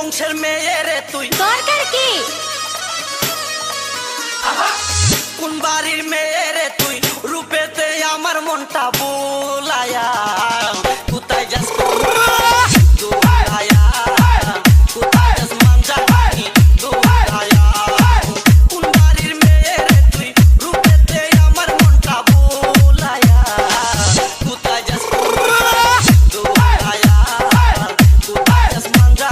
বংশের মেয়ে রে তুই দরকার কি কোন বাড়ির মেয়ে রে তুই রূপেতে আমার মনটা বোলায়া কোথায় যাস দোলায়া কোথায় যাস মানজা দোলায়া কোন বাড়ির মেয়ে রে তুই রূপেতে আমার মনটা বোলায়া কোথায় যাস দোলায়া কোথায় যাস মানজা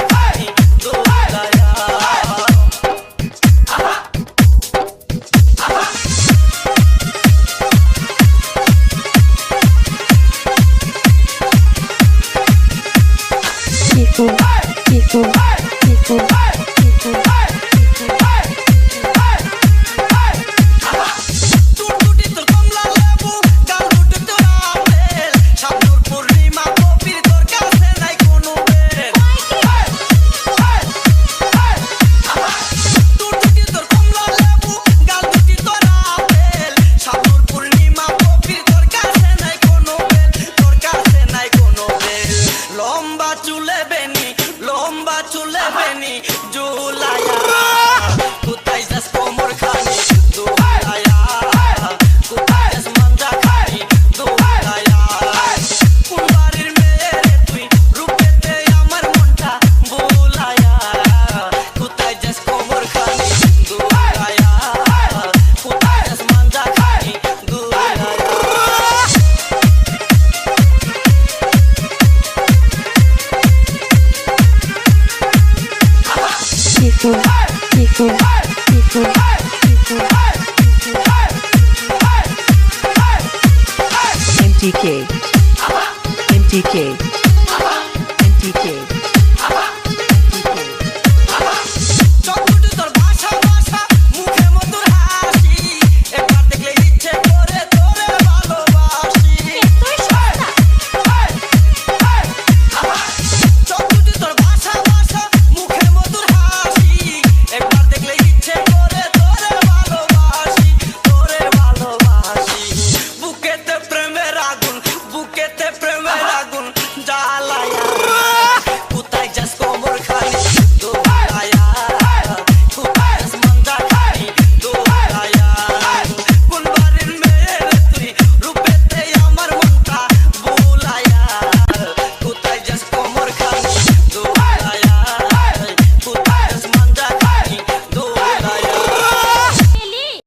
MTK